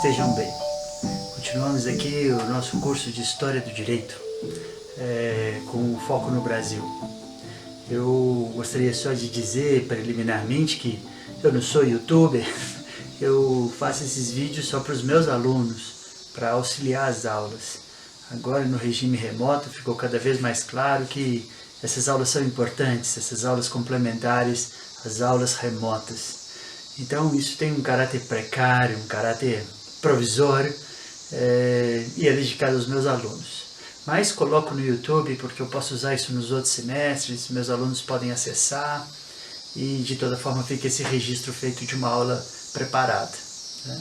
estejam bem. Continuamos aqui o nosso curso de História do Direito, com foco no Brasil. Eu gostaria só de dizer preliminarmente que eu não sou youtuber, eu faço esses vídeos só para os meus alunos, para auxiliar as aulas. Agora no regime remoto ficou cada vez mais claro que essas aulas são importantes, essas aulas complementares às aulas remotas. Então isso tem um caráter precário, um caráter provisório, e é dedicado aos meus alunos. Mas coloco no YouTube porque eu posso usar isso nos outros semestres, meus alunos podem acessar e de toda forma fica esse registro feito de uma aula preparada, né?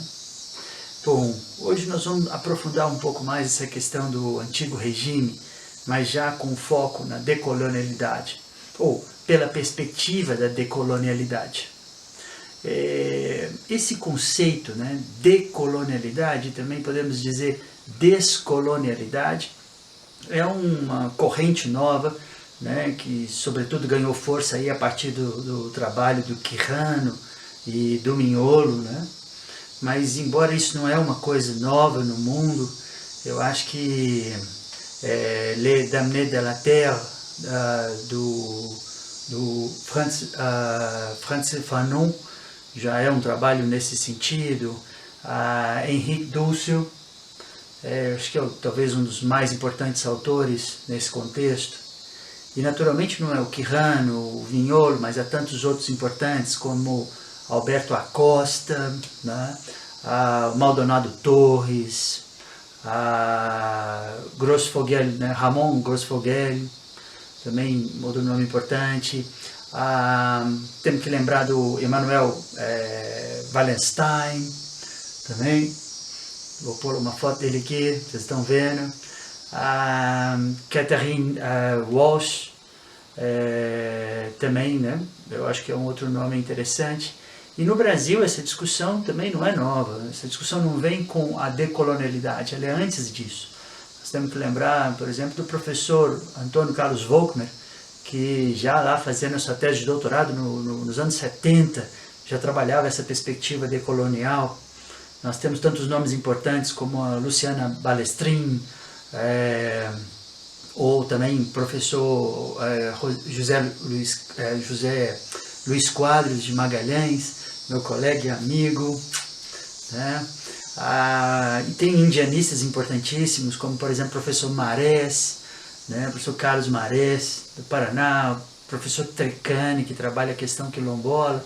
Bom, hoje nós vamos aprofundar um pouco mais essa questão do antigo regime, mas já com foco na decolonialidade, ou pela perspectiva da decolonialidade. Esse conceito, né, decolonialidade, também podemos dizer descolonialidade, é uma corrente nova, né, que sobretudo ganhou força aí a partir do trabalho do Quijano e do Mignolo, né? Mas embora isso não é uma coisa nova no mundo, eu acho que Les Damnés de la Terre, do Frantz Fanon, já é um trabalho nesse sentido. Henrique Dussel, acho que é talvez um dos mais importantes autores nesse contexto. E naturalmente não é o Quijano, o Mignolo, mas há tantos outros importantes como Alberto Acosta, né? Maldonado Torres, Grossfogel, né? Ramon Grossfogel, também outro nome importante. Temos que lembrar do Emanuel Wallenstein, também. Vou pôr uma foto dele aqui, vocês estão vendo. Catherine Walsh, também, né? Eu acho que é um outro nome interessante. E no Brasil essa discussão também não é nova, essa discussão não vem com a decolonialidade, ela é antes disso. Nós temos que lembrar, por exemplo, do professor Antônio Carlos Volkmer, que já lá fazendo sua tese de doutorado nos anos 70, já trabalhava essa perspectiva decolonial. Nós temos tantos nomes importantes como a Luciana Balestrin, ou também o professor José Luiz Quadros de Magalhães, meu colega e amigo, né? E tem indianistas importantíssimos, como por exemplo o professor Marés, né? O professor Carlos Marés, do Paraná, o professor Treccani, que trabalha a questão quilombola.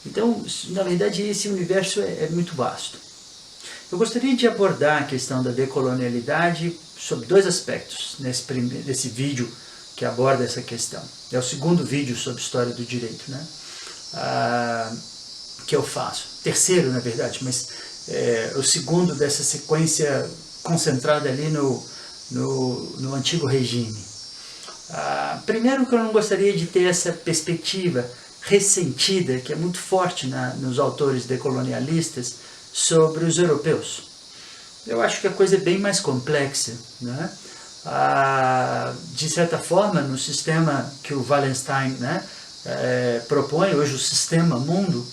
Então, na verdade, esse universo é muito vasto. Eu gostaria de abordar a questão da decolonialidade sob dois aspectos nesse vídeo que aborda essa questão. É o segundo vídeo sobre história do direito, né? Que eu faço. Terceiro, na verdade, mas o segundo dessa sequência concentrada ali no antigo regime. Primeiro que eu não gostaria de ter essa perspectiva ressentida, que é muito forte nos autores decolonialistas, sobre os europeus. Eu acho que a coisa é bem mais complexa, né? De certa forma, no sistema que o Wallenstein, né, propõe, hoje o sistema mundo,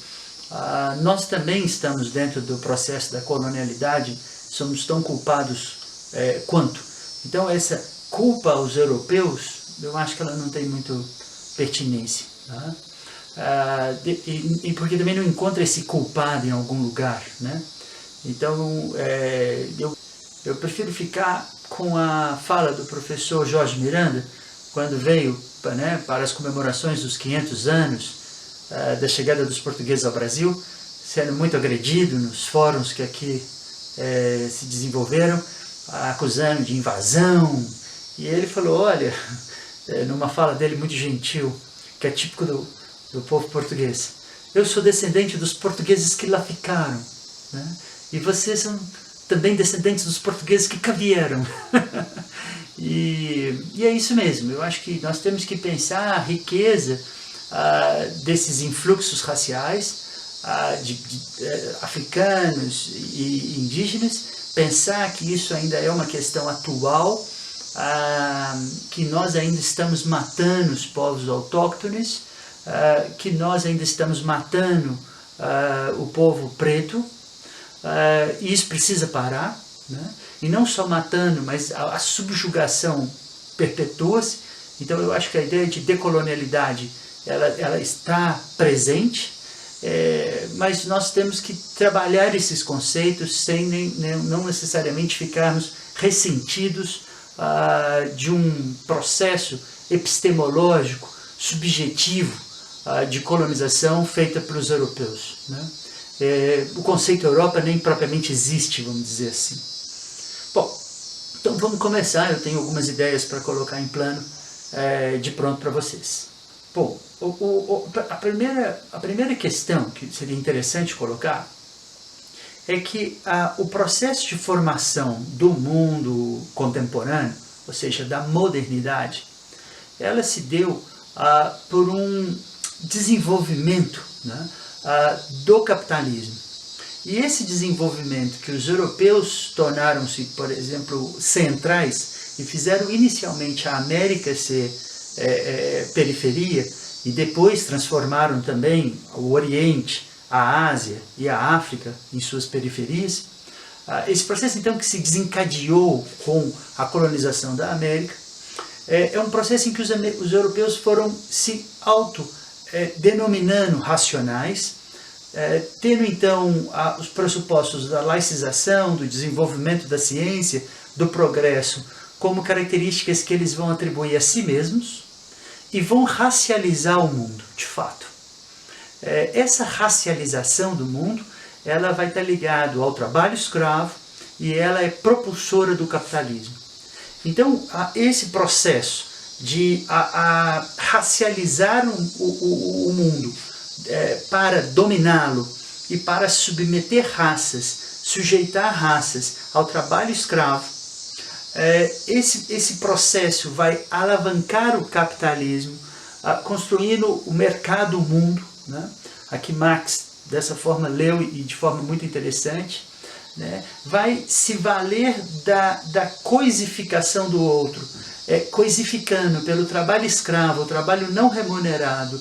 nós também estamos dentro do processo da colonialidade, somos tão culpados quanto. Então essa culpa aos europeus, eu acho que ela não tem muito pertinência, né? E porque também não encontra esse culpado em algum lugar, né? Então eu prefiro ficar com a fala do professor Jorge Miranda, quando veio, né, para as comemorações dos 500 anos da chegada dos portugueses ao Brasil, sendo muito agredido nos fóruns que aqui se desenvolveram, acusando de invasão. E ele falou, olha, numa fala dele muito gentil, que é típico do povo português: eu sou descendente dos portugueses que lá ficaram, né? E vocês são também descendentes dos portugueses que cá vieram. E é isso mesmo. Eu acho que nós temos que pensar a riqueza desses influxos raciais, de africanos e indígenas, pensar que isso ainda é uma questão atual, que nós ainda estamos matando os povos autóctones, que nós ainda estamos matando o povo preto, e isso precisa parar, né? E não só matando, mas a subjugação perpetua-se. Então eu acho que a ideia de decolonialidade ela está presente, mas nós temos que trabalhar esses conceitos sem não necessariamente ficarmos ressentidos de um processo epistemológico, subjetivo, de colonização feita pelos europeus, né? O conceito Europa nem propriamente existe, vamos dizer assim. Bom, então vamos começar. Eu tenho algumas ideias para colocar em plano de pronto para vocês. Bom, a primeira questão que seria interessante colocar é que o processo de formação do mundo contemporâneo, ou seja, da modernidade, ela se deu por um desenvolvimento, né, do capitalismo. E esse desenvolvimento que os europeus tornaram-se, por exemplo, centrais e fizeram inicialmente a América ser periferia e depois transformaram também o Oriente, a Ásia e a África em suas periferias. Esse processo então que se desencadeou com a colonização da América é um processo em que os europeus foram se denominando racionais, tendo então os pressupostos da laicização, do desenvolvimento da ciência, do progresso, como características que eles vão atribuir a si mesmos e vão racializar o mundo, de fato. Essa racialização do mundo, ela vai estar ligada ao trabalho escravo e ela é propulsora do capitalismo. Então, esse processo de racializar o mundo para dominá-lo e para submeter raças, sujeitar raças ao trabalho escravo, esse processo vai alavancar o capitalismo, construindo o mercado mundo, né? Aqui Marx, dessa forma, leu e de forma muito interessante, né? Vai se valer da coisificação do outro, coisificando pelo trabalho escravo, o trabalho não remunerado,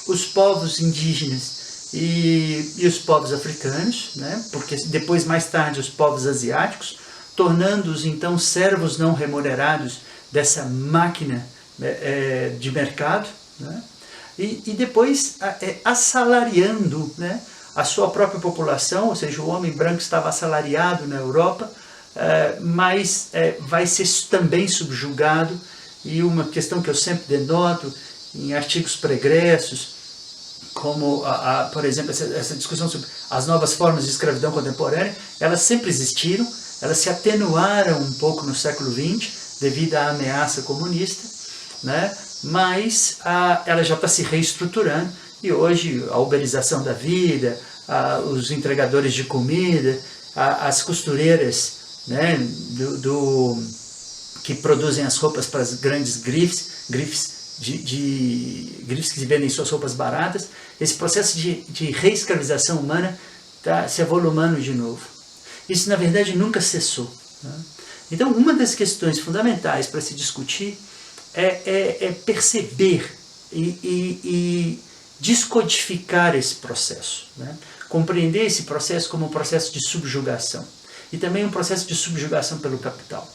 os povos indígenas e os povos africanos, né? Porque depois, mais tarde, os povos asiáticos, tornando-os então servos não remunerados dessa máquina de mercado, né? E depois assalariando, né, a sua própria população, ou seja, o homem branco estava assalariado na Europa, mas vai ser também subjugado. E uma questão que eu sempre denoto em artigos pregressos, como, por exemplo, essa discussão sobre as novas formas de escravidão contemporânea, elas sempre existiram, elas se atenuaram um pouco no século XX, devido à ameaça comunista, né? Mas ela já está se reestruturando, e hoje a uberização da vida, os entregadores de comida, as costureiras, né, que produzem as roupas para as grandes grifes que vendem suas roupas baratas, esse processo de reescravização humana está se avolumando de novo. Isso, na verdade, nunca cessou, né? Então, uma das questões fundamentais para se discutir é perceber e descodificar esse processo, né? Compreender esse processo como um processo de subjugação e também um processo de subjugação pelo capital.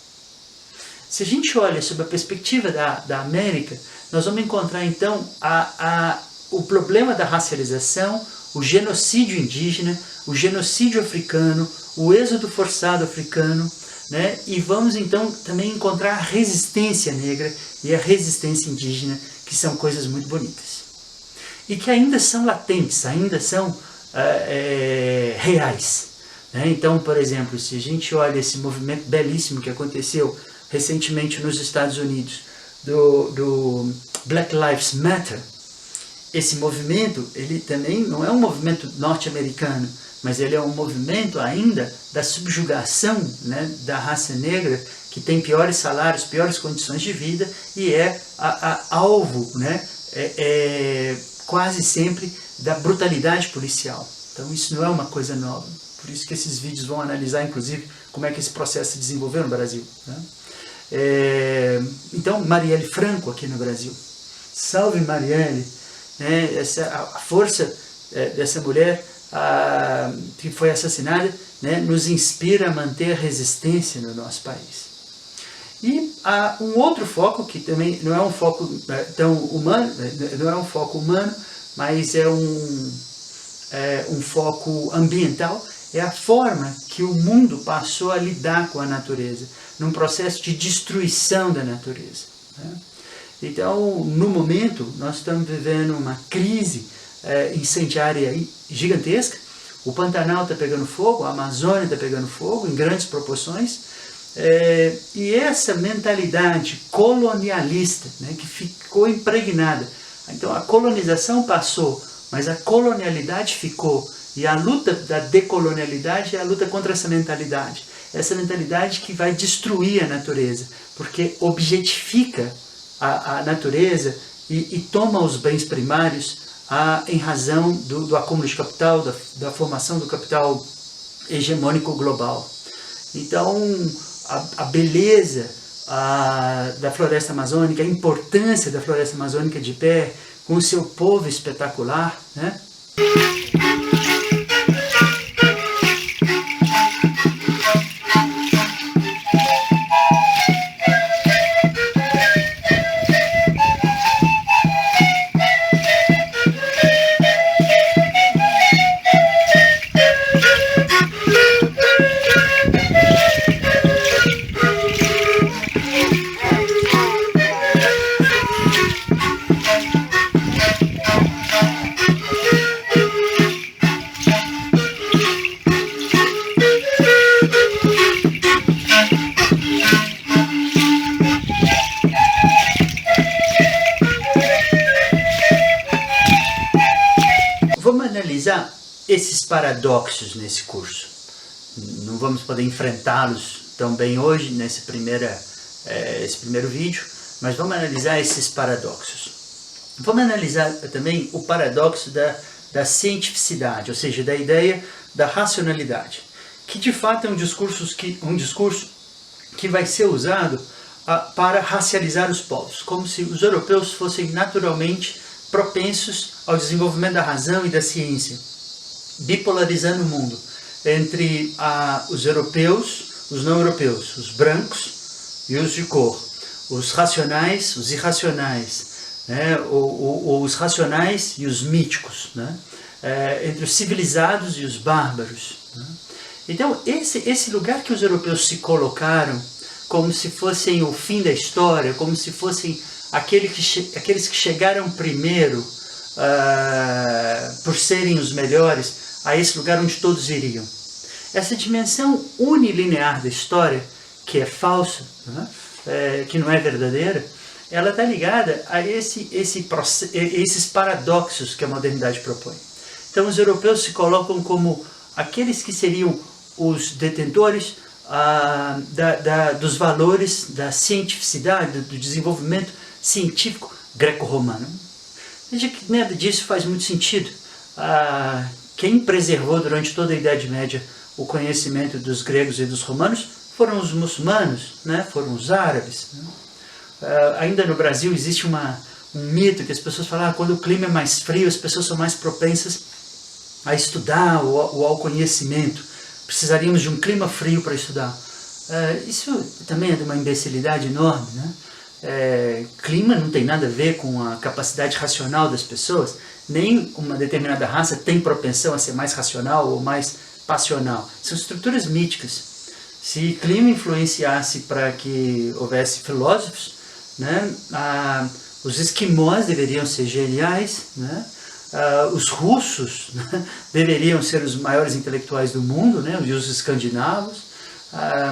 Se a gente olha sob a perspectiva da América, nós vamos encontrar então o problema da racialização, o genocídio indígena, o genocídio africano, o êxodo forçado africano, né? E vamos então também encontrar a resistência negra e a resistência indígena, que são coisas muito bonitas e que ainda são latentes, ainda são reais, né? Então, por exemplo, se a gente olha esse movimento belíssimo que aconteceu recentemente nos Estados Unidos, do Black Lives Matter, esse movimento, ele também não é um movimento norte-americano, mas ele é um movimento ainda da subjugação, né, da raça negra, que tem piores salários, piores condições de vida, e é alvo, né, quase sempre da brutalidade policial. Então isso não é uma coisa nova. Por isso que esses vídeos vão analisar, inclusive, como é que esse processo se desenvolveu no Brasil, né? Então, Marielle Franco aqui no Brasil. Salve Marielle! A força dessa mulher que foi assassinada, né, nos inspira a manter a resistência no nosso país. E um outro foco, que também não é um foco tão humano, não é um foco humano, mas é um foco ambiental, é a forma que o mundo passou a lidar com a natureza, num processo de destruição da natureza, né? Então, no momento, nós estamos vivendo uma crise incendiária gigantesca. O Pantanal está pegando fogo, a Amazônia está pegando fogo em grandes proporções. E essa mentalidade colonialista, né, que ficou impregnada. Então a colonização passou, mas a colonialidade ficou. E a luta da decolonialidade é a luta contra essa mentalidade. Essa mentalidade que vai destruir a natureza, porque objetifica a natureza e toma os bens primários em razão do acúmulo de capital, da formação do capital hegemônico global. Então, a beleza da floresta amazônica, a importância da floresta amazônica de pé, com o seu povo espetacular, né? Vamos analisar esses paradoxos nesse curso. Não vamos poder enfrentá-los tão bem hoje nesse primeiro vídeo, mas vamos analisar esses paradoxos. Vamos analisar também o paradoxo da cientificidade, ou seja, da ideia da racionalidade, que de fato é um discurso que vai ser usado para racializar os povos, como se os europeus fossem naturalmente propensos ao desenvolvimento da razão e da ciência, bipolarizando o mundo entre os europeus, os não europeus, os brancos e os de cor, os racionais, os irracionais, né? ou os racionais e os míticos, né? Entre os civilizados e os bárbaros, né? Então esse lugar que os europeus se colocaram como se fossem o fim da história, como se fossem aqueles que chegaram primeiro por serem os melhores, a esse lugar onde todos iriam. Essa dimensão unilinear da história, que é falsa, né? Que não é verdadeira, ela está ligada a esses paradoxos que a modernidade propõe. Então os europeus se colocam como aqueles que seriam os detentores dos valores da cientificidade, do desenvolvimento científico greco-romano. Veja que nada disso faz muito sentido. Quem preservou durante toda a Idade Média o conhecimento dos gregos e dos romanos foram os muçulmanos, né? Foram os árabes, né? Ainda no Brasil existe um mito que as pessoas falam quando o clima é mais frio as pessoas são mais propensas a estudar ou ao conhecimento. Precisaríamos de um clima frio para estudar. Isso também é de uma imbecilidade enorme, né? Clima não tem nada a ver com a capacidade racional das pessoas, nem uma determinada raça tem propensão a ser mais racional ou mais passional. São estruturas míticas. Se clima influenciasse para que houvesse filósofos, né, os esquimós deveriam ser geniais, né, os russos, né, deveriam ser os maiores intelectuais do mundo, né, e os escandinavos,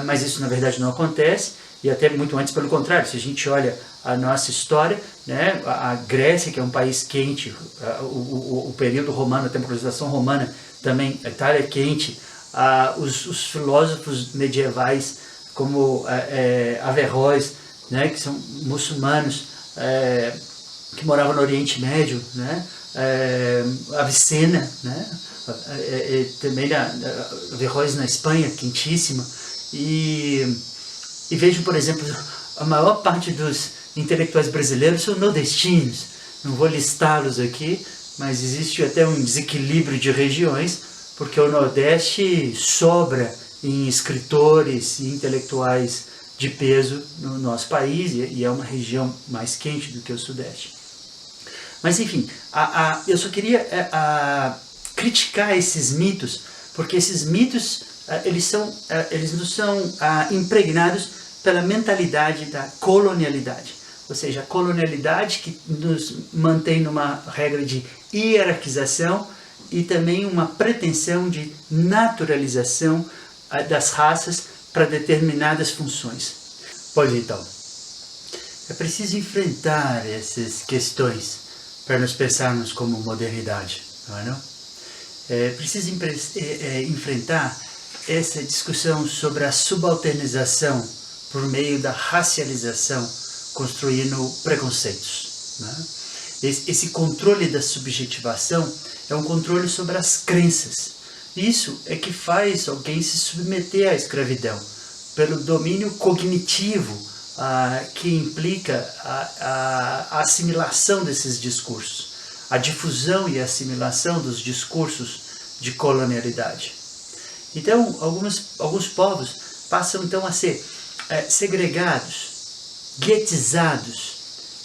mas isso na verdade não acontece. E até muito antes, pelo contrário, se a gente olha a nossa história, né, a Grécia, que é um país quente, o período romano, a temporalização romana também, a Itália é quente, os filósofos medievais como Averroes, né, que são muçulmanos, que moravam no Oriente Médio, né, Avicena, né, também Averroes na Espanha, quentíssima, e vejo, por exemplo, a maior parte dos intelectuais brasileiros são nordestinos. Não vou listá-los aqui, mas existe até um desequilíbrio de regiões, porque o Nordeste sobra em escritores e intelectuais de peso no nosso país, e é uma região mais quente do que o Sudeste. Mas enfim, eu só queria criticar esses mitos, porque esses mitos eles não são impregnados pela mentalidade da colonialidade. Ou seja, a colonialidade que nos mantém numa regra de hierarquização e também uma pretensão de naturalização das raças para determinadas funções. Pois então, é preciso enfrentar essas questões para nos pensarmos como modernidade, não é não? É preciso enfrentar essa discussão sobre a subalternização por meio da racialização, construindo preconceitos, né? Esse controle da subjetivação é um controle sobre as crenças. Isso é que faz alguém se submeter à escravidão, pelo domínio cognitivo que implica a assimilação desses discursos, a difusão e a assimilação dos discursos de colonialidade. Então, alguns povos passam então a ser segregados, guetizados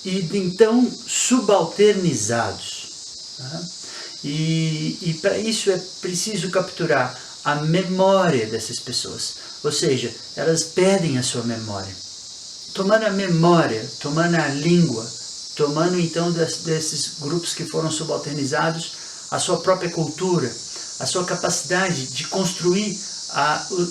e então subalternizados. Tá? E para isso é preciso capturar a memória dessas pessoas, ou seja, elas perdem a sua memória. Tomando a memória, tomando a língua, tomando então desses grupos que foram subalternizados a sua própria cultura, a sua capacidade de construir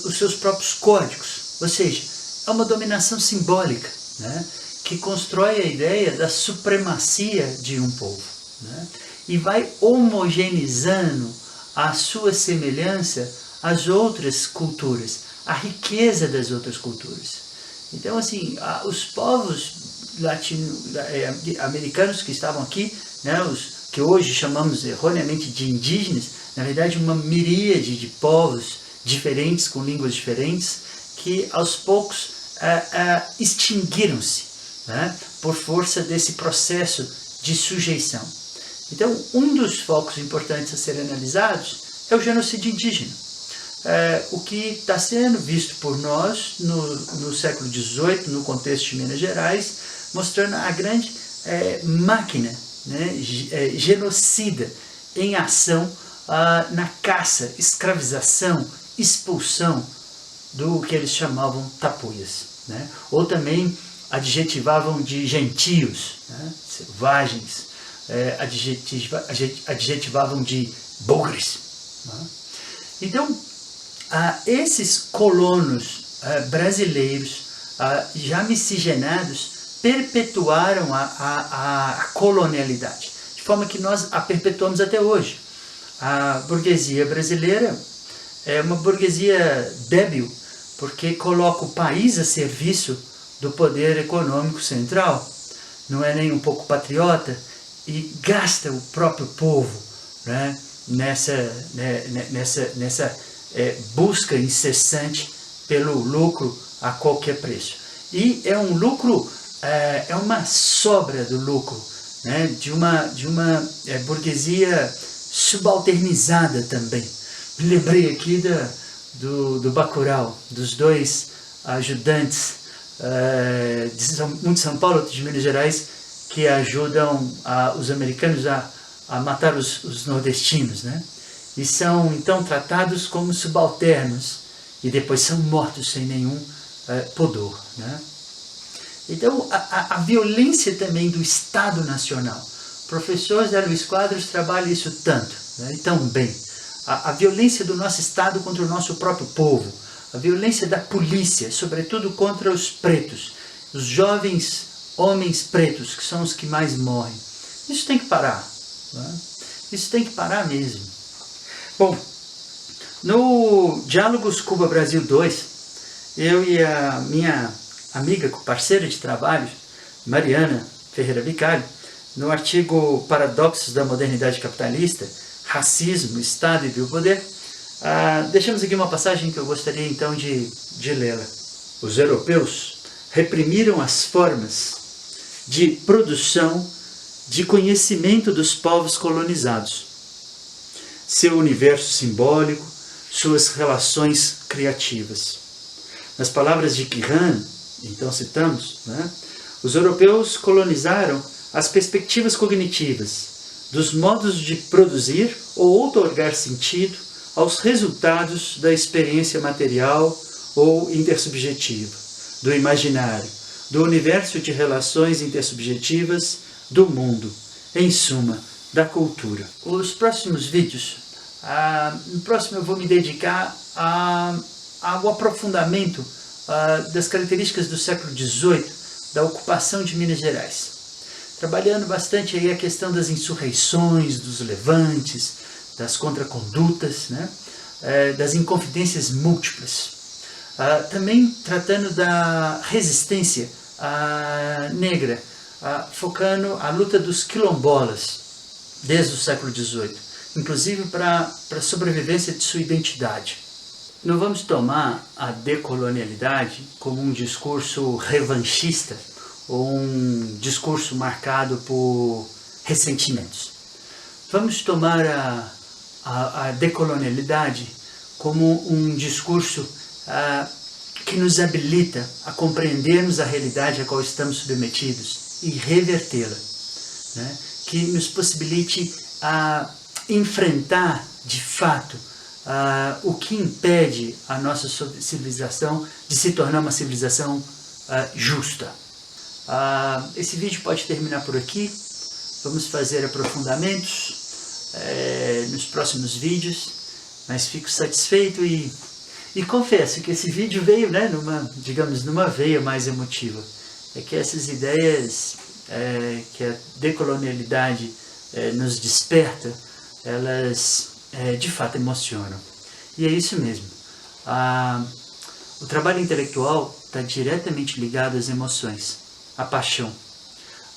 os seus próprios códigos, ou seja, é uma dominação simbólica, né, que constrói a ideia da supremacia de um povo, né, e vai homogeneizando a sua semelhança às outras culturas, a riqueza das outras culturas. Então, assim, os povos latino-americanos que estavam aqui, né, os que hoje chamamos erroneamente de indígenas, na verdade uma miríade de povos diferentes, com línguas diferentes, que aos poucos extinguiram-se, né, por força desse processo de sujeição. Então, um dos focos importantes a serem analisados é o genocídio indígena. O que está sendo visto por nós no século XVIII, no contexto de Minas Gerais, mostrando a grande máquina, né, genocida em ação na caça, escravização, expulsão do que eles chamavam tapuias, né? Ou também adjetivavam de gentios, né, selvagens, adjetivavam de bugres, né? Então, esses colonos brasileiros já miscigenados perpetuaram a colonialidade, de forma que nós a perpetuamos até hoje. A burguesia brasileira é uma burguesia débil, porque coloca o país a serviço do poder econômico central, não é nem um pouco patriota, e gasta o próprio povo, né, nessa busca incessante pelo lucro a qualquer preço. E é um lucro, é uma sobra do lucro, né, de uma burguesia subalternizada também. Me lembrei aqui do Bacurau, dos dois ajudantes, um de São Paulo, outro de Minas Gerais, que ajudam os americanos a matar os nordestinos, né? E são então tratados como subalternos e depois são mortos sem nenhum pudor, né? Então a violência também do Estado Nacional. O professor Zé Luiz Quadros trabalha isso tanto, né, e tão bem. A violência do nosso Estado contra o nosso próprio povo, a violência da polícia, sobretudo contra os pretos, os jovens homens pretos, que são os que mais morrem. Isso tem que parar, né? Isso tem que parar mesmo. Bom, no Diálogos Cuba-Brasil 2, eu e a minha amiga, parceira de trabalho, Mariana Ferreira Vicari, no artigo Paradoxos da Modernidade Capitalista, Racismo, Estado e Biopoder, deixamos aqui uma passagem que eu gostaria então de lê-la. Os europeus reprimiram as formas de produção de conhecimento dos povos colonizados, seu universo simbólico, suas relações criativas. Nas palavras de Kihane, então citamos, né, os europeus colonizaram as perspectivas cognitivas dos modos de produzir ou outorgar sentido aos resultados da experiência material ou intersubjetiva, do imaginário, do universo de relações intersubjetivas do mundo, em suma, da cultura. Os próximos vídeos, no próximo eu vou me dedicar ao aprofundamento das características do século XVIII, da ocupação de Minas Gerais, trabalhando bastante aí a questão das insurreições, dos levantes, das contracondutas, né? Das inconfidências múltiplas. Também tratando da resistência negra, focando a luta dos quilombolas desde o século XVIII, inclusive para a sobrevivência de sua identidade. Não vamos tomar a decolonialidade como um discurso revanchista ou um discurso marcado por ressentimentos. Vamos tomar a decolonialidade como um discurso que nos habilita a compreendermos a realidade a qual estamos submetidos e revertê-la, né? Que nos possibilite enfrentar de fato o que impede a nossa civilização de se tornar uma civilização justa. Esse vídeo pode terminar por aqui. Vamos fazer aprofundamentos nos próximos vídeos, mas fico satisfeito e confesso que esse vídeo veio, né, numa veia mais emotiva. É que essas ideias que a decolonialidade nos desperta, elas de fato emocionam. E é isso mesmo. O trabalho intelectual está diretamente ligado às emoções, à paixão.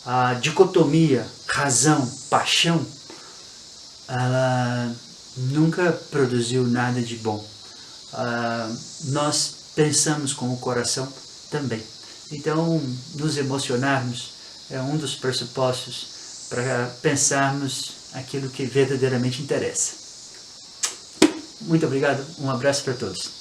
A dicotomia razão-paixão, ela nunca produziu nada de bom. Nós pensamos com o coração também. Então, nos emocionarmos é um dos pressupostos para pensarmos aquilo que verdadeiramente interessa. Muito obrigado, um abraço para todos.